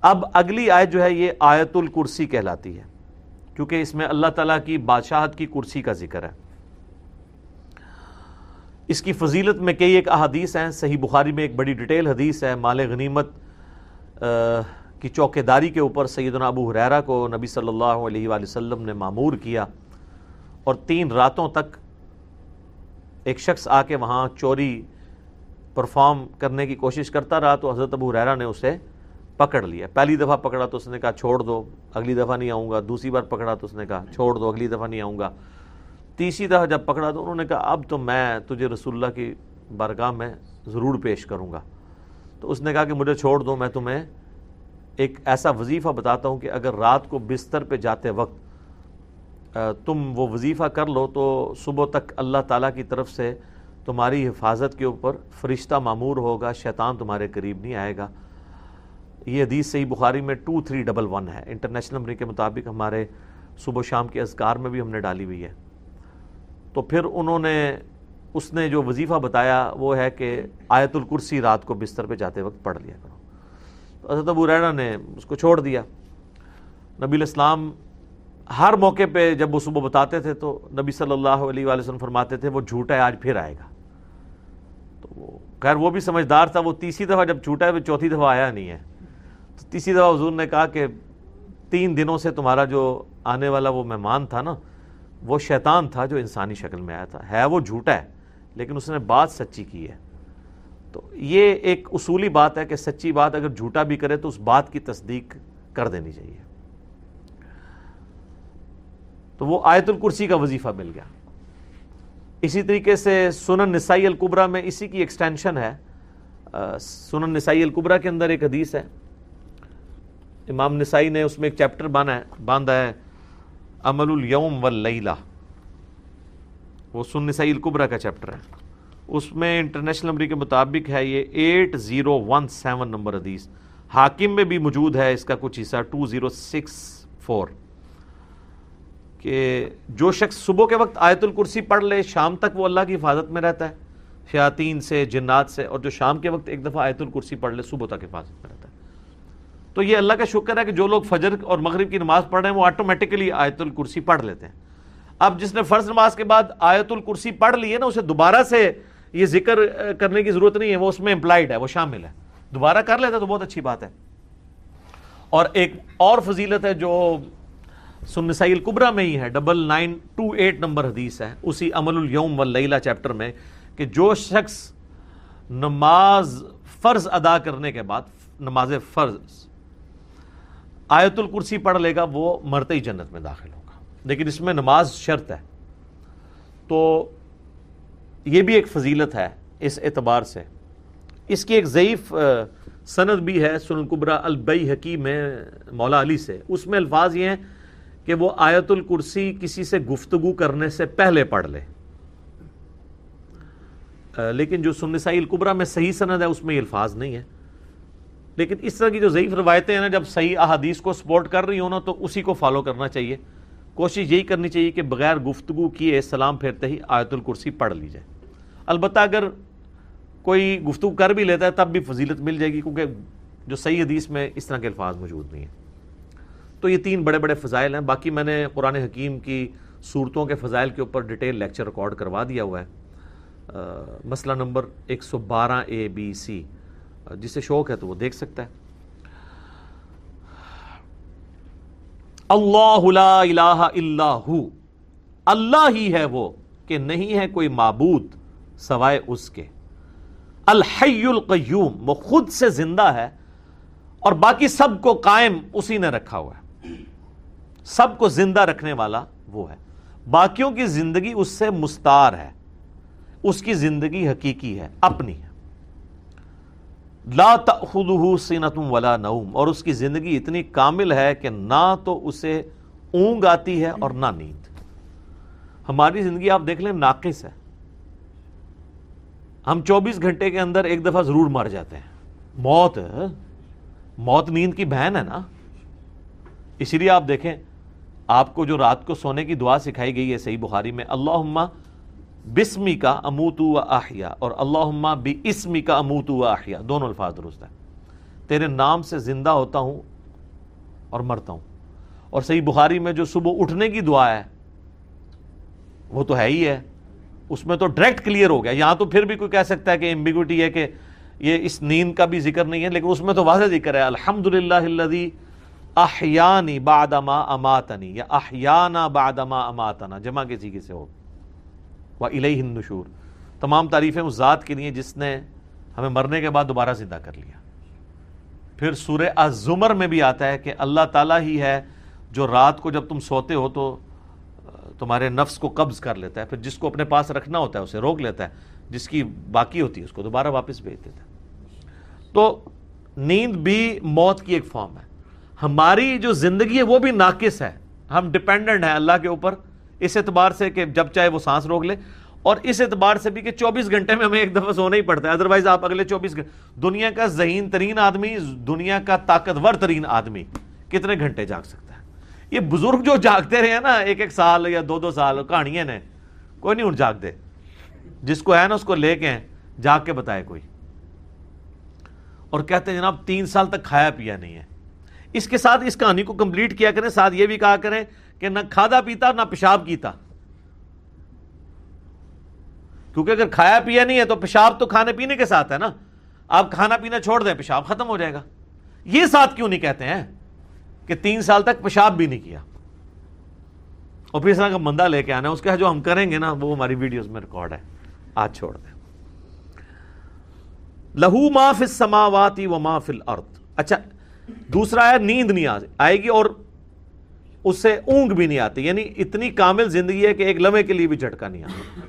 اب اگلی آیت جو ہے یہ آیت الکرسی کہلاتی ہے، کیونکہ اس میں اللہ تعالیٰ کی بادشاہت کی کرسی کا ذکر ہے۔ اس کی فضیلت میں کئی ایک احادیث ہیں، صحیح بخاری میں ایک بڑی ڈیٹیل حدیث ہے، مال غنیمت کی چوکیداری کے اوپر سیدنا ابو ہریرہ کو نبی صلی اللہ علیہ وآلہ وسلم نے مامور کیا، اور 3 راتوں تک ایک شخص آ کے وہاں چوری پرفارم کرنے کی کوشش کرتا رہا، تو حضرت ابو ہریرہ نے اسے پکڑ لیا۔ پہلی دفعہ پکڑا تو اس نے کہا چھوڑ دو، اگلی دفعہ نہیں آؤں گا۔ دوسری بار پکڑا تو اس نے کہا چھوڑ دو، اگلی دفعہ نہیں آؤں گا۔ تیسری دفعہ جب پکڑا تو انہوں نے کہا اب تو میں تجھے رسول اللہ کی بارگاہ میں ضرور پیش کروں گا۔ تو اس نے کہا کہ مجھے چھوڑ دو، میں تمہیں ایک ایسا وظیفہ بتاتا ہوں کہ اگر رات کو بستر پہ جاتے وقت تم وہ وظیفہ کر لو تو صبح تک اللہ تعالیٰ کی طرف سے تمہاری حفاظت کے اوپر فرشتہ مامور ہوگا، شیطان تمہارے قریب نہیں آئے گا۔ یہ حدیث صحیح بخاری میں 2311 ہے، انٹرنیشنل نمبر کے مطابق ہمارے صبح و شام کے اذکار میں بھی ہم نے ڈالی ہوئی ہے۔ تو پھر اس نے جو وظیفہ بتایا وہ ہے کہ آیت الکرسی رات کو بستر پہ جاتے وقت پڑھ لیا کرو۔ تو حضرت ابو ہریرہ نے اس کو چھوڑ دیا۔ نبی علیہ السلام ہر موقع پہ جب وہ صبح بتاتے تھے تو نبی صلی اللہ علیہ وآلہ وسلم فرماتے تھے وہ جھوٹا ہے، آج پھر آئے گا۔ تو خیر وہ بھی سمجھدار تھا، وہ تیسری دفعہ جب جھوٹا ہے وہ چوتھی دفعہ آیا نہیں ہے۔ تو تیسری دفعہ حضور نے کہا کہ 3 دنوں سے تمہارا جو آنے والا وہ مہمان تھا نا، وہ شیطان تھا جو انسانی شکل میں آیا تھا، ہے وہ جھوٹا ہے لیکن اس نے بات سچی کی ہے۔ تو یہ ایک اصولی بات ہے کہ سچی بات اگر جھوٹا بھی کرے تو اس بات کی تصدیق کر دینی چاہیے۔ تو وہ آیت الکرسی کا وظیفہ مل گیا۔ اسی طریقے سے سنن نسائی الکبریٰ میں اسی کی ایکسٹینشن ہے۔ سنن نسائی الکبریٰ کے اندر ایک حدیث ہے، امام نسائی نے اس میں ایک چیپٹر باندھا ہے عمل الیوم واللیلہ، وہ سنن نسائی الکبریٰ کا چیپٹر ہے۔ اس میں انٹرنیشنل نمبر کے مطابق ہے یہ 8017 نمبر حدیث، حاکم میں بھی موجود ہے اس کا کچھ حصہ 2064، کہ جو شخص صبح کے وقت آیت الکرسی پڑھ لے شام تک وہ اللہ کی حفاظت میں رہتا ہے شیاطین سے، جنات سے، اور جو شام کے وقت ایک دفعہ آیت الکرسی پڑھ لے صبح تک حفاظت میں رہتا ہے۔ تو یہ اللہ کا شکر ہے کہ جو لوگ فجر اور مغرب کی نماز پڑھ رہے ہیں وہ آٹومیٹکلی آیت الکرسی پڑھ لیتے ہیں۔ اب جس نے فرض نماز کے بعد آیت الکرسی پڑھ لی ہے نا، اسے دوبارہ سے یہ ذکر کرنے کی ضرورت نہیں ہے، وہ اس میں امپلائڈ ہے، وہ شامل ہے، دوبارہ کر لیتا تو بہت اچھی بات ہے۔ اور ایک اور فضیلت ہے جو سنن نسائی الکبریٰ میں ہی ہے، 9928 نمبر حدیث ہے اسی عمل الیوم واللیلہ چیپٹر میں، کہ جو شخص نماز فرض ادا کرنے کے بعد، نماز فرض آیت الکرسی پڑھ لے گا وہ مرتے ہی جنت میں داخل ہوگا، لیکن اس میں نماز شرط ہے۔ تو یہ بھی ایک فضیلت ہے اس اعتبار سے۔ اس کی ایک ضعیف سند بھی ہے سنن کبریٰ البیہقی میں مولا علی سے، اس میں الفاظ یہ ہیں کہ وہ آیت الکرسی کسی سے گفتگو کرنے سے پہلے پڑھ لے، لیکن جو سنن نسائی الکبریٰ میں صحیح سند ہے اس میں یہ الفاظ نہیں ہے۔ لیکن اس طرح کی جو ضعیف روایتیں ہیں نا، جب صحیح احادیث کو سپورٹ کر رہی ہوں نا تو اسی کو فالو کرنا چاہیے، کوشش یہی کرنی چاہیے کہ بغیر گفتگو کیے سلام پھیرتے ہی آیت الکرسی پڑھ لی جائے۔ البتہ اگر کوئی گفتگو کر بھی لیتا ہے تب بھی فضیلت مل جائے گی، کیونکہ جو صحیح حدیث میں اس طرح کے الفاظ موجود نہیں ہیں۔ تو یہ 3 بڑے بڑے فضائل ہیں۔ باقی میں نے قرآن حکیم کی صورتوں کے فضائل کے اوپر ڈیٹیل لیکچر ریکارڈ کروا دیا ہوا ہے، مسئلہ نمبر 112A-B-C، جسے شوق ہے تو وہ دیکھ سکتا ہے۔ اللہ لا الہ الا ہو، اللہ ہی ہے وہ کہ نہیں ہے کوئی معبود سوائے اس کے۔ الحی القیوم، وہ خود سے زندہ ہے اور باقی سب کو قائم اسی نے رکھا ہوا ہے، سب کو زندہ رکھنے والا وہ ہے، باقیوں کی زندگی اس سے مستعار ہے، اس کی زندگی حقیقی ہے، اپنی ہے۔ لا تأخذہ سنۃ ولا نوم، اور اس کی زندگی اتنی کامل ہے کہ نہ تو اسے اونگ آتی ہے اور نہ نیند۔ ہماری زندگی آپ دیکھ لیں ناقص ہے، ہم 24 گھنٹے کے اندر ایک دفعہ ضرور مر جاتے ہیں۔ موت نیند کی بہن ہے نا، اسی لیے آپ دیکھیں آپ کو جو رات کو سونے کی دعا سکھائی گئی ہے صحیح بخاری میں، اللہم بسمی کا اموت و احیا، اور اللہم باسمی کا اموت و احیا، دونوں الفاظ درست ہیں۔ تیرے نام سے زندہ ہوتا ہوں اور مرتا ہوں. اور صحیح بخاری میں جو صبح اٹھنے کی دعا ہے وہ تو ہے ہی ہے, اس میں تو ڈائریکٹ کلیئر ہو گیا. یہاں تو پھر بھی کوئی کہہ سکتا ہے کہ ایمبیگوٹی ہے کہ یہ اس نیند کا بھی ذکر نہیں ہے, لیکن اس میں تو واضح ذکر ہے الحمدللہ الذی احیانی بعد ما اماتنی, یا احیانا بعد ما اماتنا, جمع کے سیغے سے ہو, وَإِلَيْهِ النُّشُورُ. تمام تعریفیں اس ذات کے لیے جس نے ہمیں مرنے کے بعد دوبارہ زندہ کر لیا. پھر سورہ الزمر میں بھی آتا ہے کہ اللہ تعالیٰ ہی ہے جو رات کو جب تم سوتے ہو تو تمہارے نفس کو قبض کر لیتا ہے, پھر جس کو اپنے پاس رکھنا ہوتا ہے اسے روک لیتا ہے, جس کی باقی ہوتی ہے اس کو دوبارہ واپس بھیج دیتا ہے. تو نیند بھی موت کی ایک فارم ہے. ہماری جو زندگی ہے وہ بھی ناقص ہے, ہم ڈیپینڈنٹ ہیں اللہ کے اوپر اس اعتبار سے کہ جب چاہے وہ سانس روک لے, اور اس اعتبار سے بھی کہ 24 گھنٹے میں ہمیں ایک دفعہ سونا ہی پڑتا ہے, ادروائز آپ اگلے 24 گھنٹے. دنیا کا ذہین ترین آدمی, دنیا کا طاقتور ترین آدمی کتنے گھنٹے جاگ سکتا ہے؟ یہ بزرگ جو جاگتے رہے ہیں نا 1-1 سال یا 2-2 سال, کہانیاں نے, کوئی نہیں اٹھ جاگتے. جس کو ہے نا اس کو لے کے جاگ کے بتائے کوئی, اور کہتے ہیں جناب 3 سال تک کھایا پیا نہیں ہے. اس کے ساتھ اس کہانی کو کمپلیٹ کیا کریں, ساتھ یہ بھی کہا کریں کہ نہ کھادا پیتا نہ پیشاب کیتا, کیونکہ اگر کھایا پیا نہیں ہے تو پیشاب تو کھانے پینے کے ساتھ ہے نا. آپ کھانا پینا چھوڑ دیں پیشاب ختم ہو جائے گا. یہ ساتھ کیوں نہیں کہتے ہیں کہ 3 سال تک پیشاب بھی نہیں کیا, اور پھر اس طرح کا بندہ لے کے آنا ہے, اس کا جو ہم کریں گے نا وہ ہماری ویڈیوز میں ریکارڈ ہے, آج چھوڑ دیں. لہو ما فی السماوات و ما فی الارض. اچھا دوسرا ہے نیند نہیں آئے گی اور اس سے اونگ بھی نہیں آتی, یعنی اتنی کامل زندگی ہے کہ ایک لمحے کے لیے بھی جھٹکا نہیں آتا.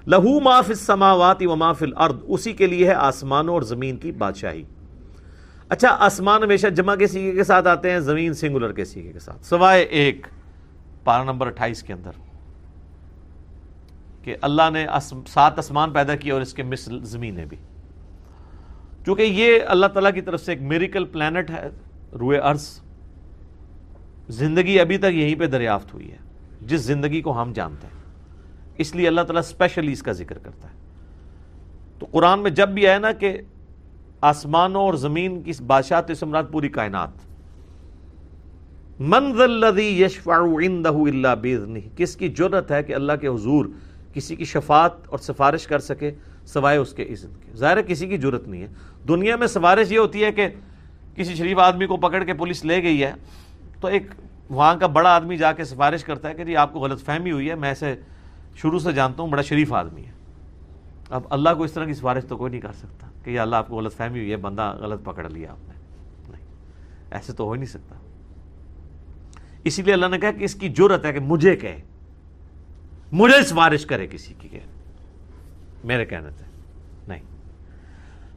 لہو ما فی السماوات و ما فی الارض, اسی کے لیے ہے آسمانوں اور زمین کی بادشاہی. اچھا آسمان ہمیشہ جمع کے سیغے کے ساتھ آتے ہیں, زمین سنگولر کے سیغے کے ساتھ, سوائے ایک پارہ نمبر 28 کے اندر کہ اللہ نے 7 آسمان پیدا کیا اور اس کے مثل زمینیں بھی. چونکہ یہ اللہ تعالیٰ کی طرف سے ایک میریکل پلانٹ ہے روئے ارض, زندگی ابھی تک یہیں پہ دریافت ہوئی ہے جس زندگی کو ہم جانتے ہیں, اس لیے اللہ تعالیٰ اسپیشلی اس کا ذکر کرتا ہے. تو قرآن میں جب بھی آئے نا کہ آسمانوں اور زمین کی بادشاہت سے مراد پوری کائنات, من ذا الذی یشفع عندہ الا باذنہ, کس کی جرأت ہے کہ اللہ کے حضور کسی کی شفاعت اور سفارش کر سکے سوائے اس کے اذن کے. ظاہر ہے کسی کی جرأت نہیں ہے. دنیا میں سفارش یہ ہوتی ہے کہ کسی شریف آدمی کو پکڑ کے پولیس لے گئی ہے تو ایک وہاں کا بڑا آدمی جا کے سفارش کرتا ہے کہ جی آپ کو غلط فہمی ہوئی ہے, میں اسے شروع سے جانتا ہوں, بڑا شریف آدمی ہے. اب اللہ کو اس طرح کی سفارش تو کوئی نہیں کر سکتا کہ یا اللہ آپ کو غلط فہمی ہوئی ہے, بندہ غلط پکڑ لیا آپ نے, نہیں, ایسے تو ہو ہی نہیں سکتا. اسی لیے اللہ نے کہا کہ اس کی جرأت ہے کہ مجھے کہے, مجھے سفارش کرے کسی کی, کہ میرے کہنے سے نہیں.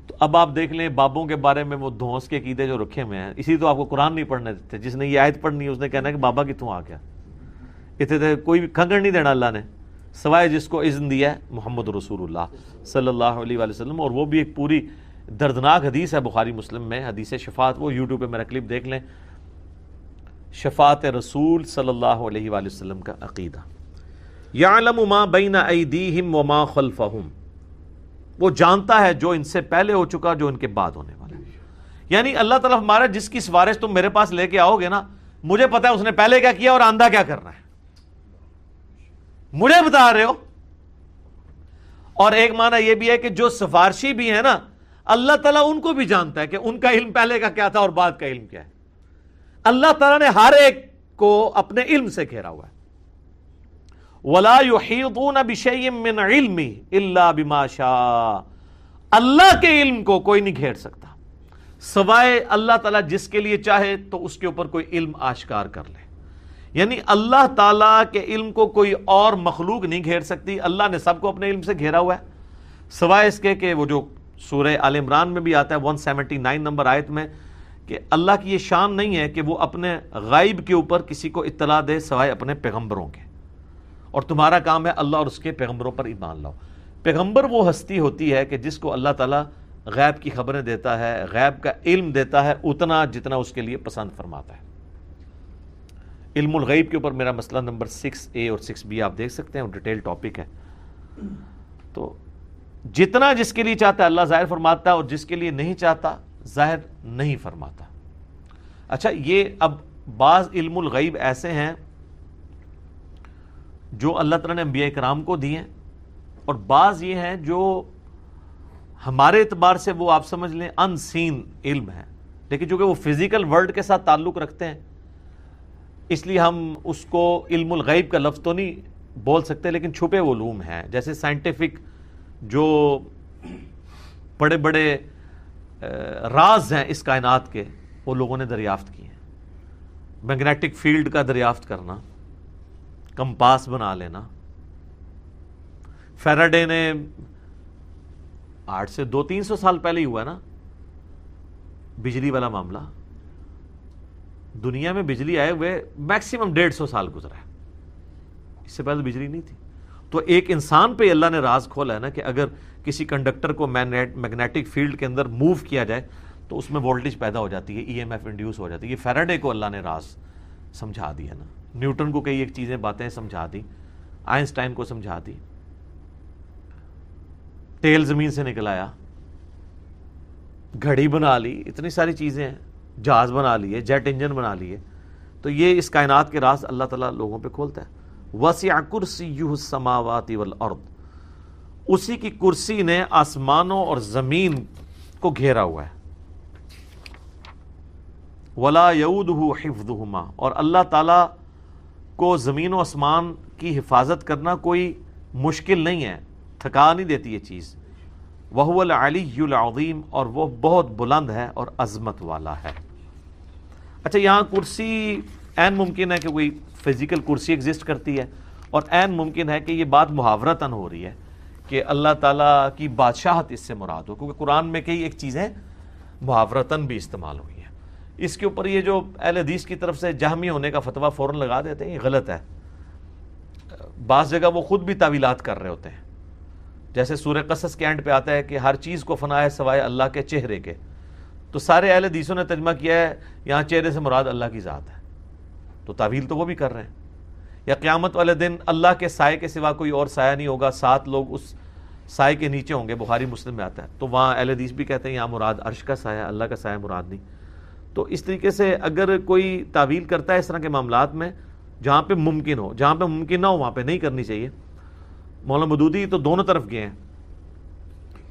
تو اب آپ دیکھ لیں بابوں کے بارے میں وہ دھونس کے عقیدے جو رکھے ہوئے ہیں, اسی تو آپ کو قرآن نہیں پڑھنے دیتے. جس نے یہ آیت پڑھنی ہے اس نے کہنا ہے کہ بابا کتوں آ گیا, اتنے کوئی بھی کھنگڑ نہیں دینا اللہ نے, سوائے جس کو اذن دیا ہے محمد رسول اللہ صلی اللہ علیہ وآلہ وسلم. اور وہ بھی ایک پوری دردناک حدیث ہے بخاری مسلم میں, حدیث شفاعت, وہ یوٹیوب پہ میرا کلپ دیکھ لیں, شفاعت رسول صلی اللہ علیہ وآلہ وسلم کا عقیدہ. یعلم ما بین ایدیہم وما خلفہم, وہ جانتا ہے جو ان سے پہلے ہو چکا جو ان کے بعد ہونے والا ہے. یعنی اللہ تعالیٰ ہمارا جس کی سفارش تم میرے پاس لے کے آؤ گے نا, مجھے پتا ہے اس نے پہلے کیا کیا اور آندہ کیا کرنا ہے, مجھے بتا رہے ہو. اور ایک معنی یہ بھی ہے کہ جو سفارشی بھی ہے نا, اللہ تعالیٰ ان کو بھی جانتا ہے کہ ان کا علم پہلے کا کیا تھا اور بعد کا علم کیا ہے. اللہ تعالیٰ نے ہر ایک کو اپنے علم سے گھیرا ہوا ہے. وَلَا يُحِيطُونَ بِشَيْءٍ مِّنْ عِلْمِهِ إِلَّا بِمَا شَاءَ, اللہ کے علم کو کوئی نہیں گھیر سکتا سوائے اللہ تعالیٰ جس کے لیے چاہے تو اس کے اوپر کوئی علم آشکار کر لے. یعنی اللہ تعالیٰ کے علم کو کوئی اور مخلوق نہیں گھیر سکتی. اللہ نے سب کو اپنے علم سے گھیرا ہوا ہے, سوائے اس کے کہ وہ جو سورہ آل عمران میں بھی آتا ہے 179 نمبر آیت میں, کہ اللہ کی یہ شان نہیں ہے کہ وہ اپنے غائب کے اوپر کسی کو اطلاع دے سوائے اپنے پیغمبروں کے, اور تمہارا کام ہے اللہ اور اس کے پیغمبروں پر ایمان لاؤ. پیغمبر وہ ہستی ہوتی ہے کہ جس کو اللہ تعالیٰ غیب کی خبریں دیتا ہے, غیب کا علم دیتا ہے اتنا جتنا اس کے لیے پسند فرماتا ہے. علم الغیب کے اوپر میرا مسئلہ نمبر 6A اور 6B آپ دیکھ سکتے ہیں, وہ ڈیٹیل ٹاپک ہے. تو جتنا جس کے لیے چاہتا ہے اللہ ظاہر فرماتا ہے, اور جس کے لیے نہیں چاہتا ظاہر نہیں فرماتا. اچھا، یہ اب بعض علم الغیب ایسے ہیں جو اللہ تعالیٰ نے انبیاء کرام کو دیے ہیں، اور بعض یہ ہیں جو ہمارے اعتبار سے وہ آپ سمجھ لیں ان سین علم ہے، لیکن چونکہ وہ فزیکل ورلڈ کے ساتھ تعلق رکھتے ہیں اس لیے ہم اس کو علم الغیب کا لفظ تو نہیں بول سکتے، لیکن چھپے علوم ہیں، جیسے سائنٹیفک جو بڑے بڑے راز ہیں اس کائنات کے، وہ لوگوں نے دریافت کیے ہیں۔ میگنیٹک فیلڈ کا دریافت کرنا، کمپاس بنا لینا، فیراڈے نے 8 سے 200-300 سال پہلے ہی ہوا ہے نا بجلی والا معاملہ، دنیا میں بجلی آئے ہوئے میکسیمم 150 سال گزرا ہے، اس سے پہلے بجلی نہیں تھی۔ تو ایک انسان پہ اللہ نے راز کھولا ہے نا کہ اگر کسی کنڈکٹر کو میگنیٹک فیلڈ کے اندر موو کیا جائے تو اس میں وولٹیج پیدا ہو جاتی ہے، ای ایم ایف انڈیوس ہو جاتی ہے۔ یہ فیراڈے کو اللہ نے راز سمجھا دیا نا، نیوٹن کو کئی ایک چیزیں باتیں سمجھا دی، آئنسٹائن کو سمجھا دی، تیل زمین سے نکل آیا، گھڑی بنا لی، اتنی ساری چیزیں ہیں، جہاز بنا لیے، جیٹ انجن بنا لیے۔ تو یہ اس کائنات کے راز اللہ تعالیٰ لوگوں پہ کھولتا ہے۔ وسع کرسیہ السماوات والارض، اسی کی کرسی نے آسمانوں اور زمین کو گھیرا ہوا ہے۔ ولا یؤودہ حفظہما، اور اللہ تعالیٰ کو زمین و آسمان کی حفاظت کرنا کوئی مشکل نہیں ہے، تھکا نہیں دیتی یہ چیز۔ وہو العلی العظیم، اور وہ بہت بلند ہے اور عظمت والا ہے۔ اچھا، یہاں کرسی عین ممکن ہے کہ کوئی فزیکل کرسی ایگزسٹ کرتی ہے، اور عین ممکن ہے کہ یہ بات محاورتاً ہو رہی ہے کہ اللہ تعالیٰ کی بادشاہت اس سے مراد ہو، کیونکہ قرآن میں کئی ایک چیزیں محاورتاً بھی استعمال ہوئی ہیں۔ اس کے اوپر یہ جو اہل حدیث کی طرف سے جہمی ہونے کا فتویٰ فوراً لگا دیتے ہیں، یہ غلط ہے۔ بعض جگہ وہ خود بھی تعویلات کر رہے ہوتے ہیں، جیسے سورہ قصص کے اینڈ پہ آتا ہے کہ ہر چیز کو فنا ہے سوائے اللہ کے چہرے کے، تو سارے اہل حدیثوں نے ترجمہ کیا ہے یہاں چہرے سے مراد اللہ کی ذات ہے، تو تعویل تو وہ بھی کر رہے ہیں۔ یا قیامت والے دن اللہ کے سائے کے سوا کوئی اور سایہ نہیں ہوگا، 7 لوگ اس سائے کے نیچے ہوں گے، بخاری مسلم میں آتا ہے، تو وہاں اہل حدیث بھی کہتے ہیں یہاں مراد عرش کا سایہ، اللہ کا سایہ مراد نہیں۔ تو اس طریقے سے اگر کوئی تعویل کرتا ہے اس طرح کے معاملات میں، جہاں پہ ممکن ہو، جہاں پہ ممکن نہ ہو وہاں پہ نہیں کرنی چاہیے۔ مولانا مودودی تو دونوں طرف گئے ہیں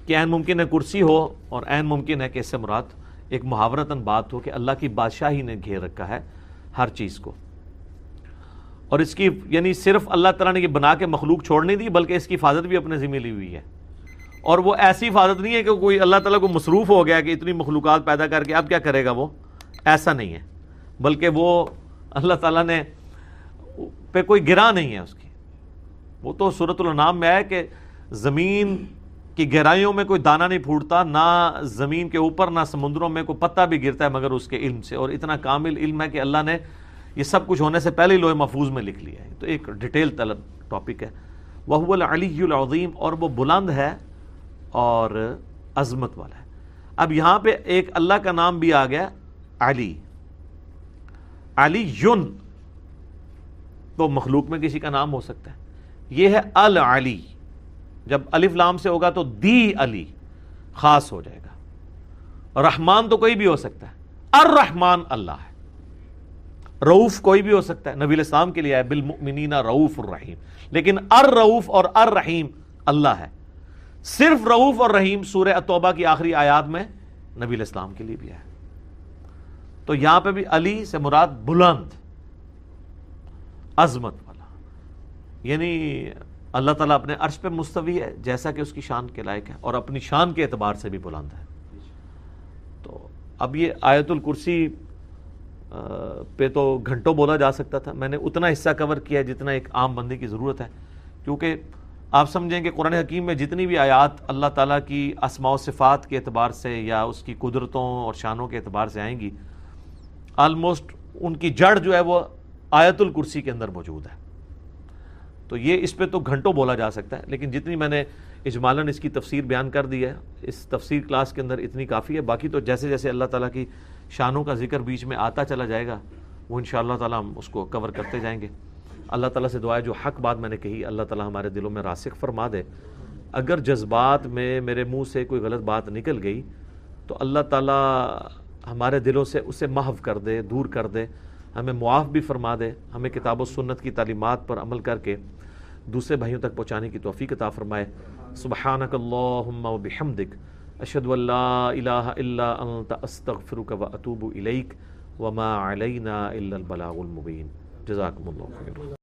کہ عین ممکن ہے کرسی ہو، اور عین ممکن ہے کہ اس سے مراد ایک محاورتاً بات ہو کہ اللہ کی بادشاہی نے گھیر رکھا ہے ہر چیز کو، اور اس کی یعنی صرف اللہ تعالیٰ نے یہ بنا کے مخلوق چھوڑ نہیں دی، بلکہ اس کی حفاظت بھی اپنے ذمہ لی ہوئی ہے۔ اور وہ ایسی حفاظت نہیں ہے کہ کوئی اللہ تعالیٰ کو مصروف ہو گیا کہ اتنی مخلوقات پیدا کر کے اب کیا کرے گا، وہ ایسا نہیں ہے، بلکہ وہ اللہ تعالیٰ نے پہ کوئی گرا نہیں ہے اس کی۔ وہ تو سورۃ الانعام میں ہے کہ زمین کی گہرائیوں میں کوئی دانہ نہیں پھوٹتا، نہ زمین کے اوپر نہ سمندروں میں کوئی پتا بھی گرتا ہے مگر اس کے علم سے، اور اتنا کامل علم ہے کہ اللہ نے یہ سب کچھ ہونے سے پہلے ہی لوح محفوظ میں لکھ لیا ہے۔ تو ایک ڈیٹیل طلب ٹاپک ہے۔ وَهُوَ الْعَلِيُّ الْعَظِيمُ، اور وہ بلند ہے اور عظمت والا ہے۔ اب یہاں پہ ایک اللہ کا نام بھی آ گیا علی، علی یون، تو مخلوق میں کسی کا نام ہو سکتا ہے، یہ ہے العلی، جب الف لام سے ہوگا تو دی علی خاص ہو جائے گا۔ رحمان تو کوئی بھی ہو سکتا ہے، الرحمان اللہ ہے، رؤوف کوئی بھی ہو سکتا ہے، نبی علیہ السلام کے لیے ہے بالمؤمنین رؤوف الرحیم، لیکن الرؤوف اور الرحیم اللہ ہے۔ صرف رؤوف اور رحیم سورہ التوبہ کی آخری آیات میں نبی علیہ السلام کے لیے بھی ہے۔ تو یہاں پہ بھی علی سے مراد بلند، عظمت والا، یعنی اللہ تعالیٰ اپنے عرش پہ مستوی ہے جیسا کہ اس کی شان کے لائق ہے، اور اپنی شان کے اعتبار سے بھی بلند ہے۔ تو اب یہ آیت الکرسی پہ تو گھنٹوں بولا جا سکتا تھا، میں نے اتنا حصہ کور کیا جتنا ایک عام بندے کی ضرورت ہے، کیونکہ آپ سمجھیں کہ قرآن حکیم میں جتنی بھی آیات اللہ تعالیٰ کی اسماء و صفات کے اعتبار سے یا اس کی قدرتوں اور شانوں کے اعتبار سے آئیں گی، آلموسٹ ان کی جڑ جو ہے وہ آیت الکرسی کے اندر موجود ہے۔ تو یہ اس پہ تو گھنٹوں بولا جا سکتا ہے، لیکن جتنی میں نے اجمالاً اس کی تفسیر بیان کر دی ہے اس تفسیر کلاس کے اندر اتنی کافی ہے۔ باقی تو جیسے جیسے اللہ تعالیٰ کی شانوں کا ذکر بیچ میں آتا چلا جائے گا وہ انشاءاللہ تعالیٰ ہم اس کو کور کرتے جائیں گے۔ اللہ تعالیٰ سے دعا ہے جو حق بات میں نے کہی اللہ تعالیٰ ہمارے دلوں میں راسخ فرما دے۔ اگر جذبات میں میرے منہ سے کوئی غلط بات نکل گئی تو اللہ تعالیٰ ہمارے دلوں سے اسے محو کر دے، دور کر دے، ہمیں معاف بھی فرما دے، ہمیں کتاب و سنت کی تعلیمات پر عمل کر کے دوسرے بھائیوں تک پہنچانے کی توفیق عطا فرمائے۔ سبحانک اللہم و بحمدک، اشہد ان لا الہ الا انت، استغفرک و اتوب الیک، وما علینا الا البلاغ المبین۔ جزاکم اللہ خیر۔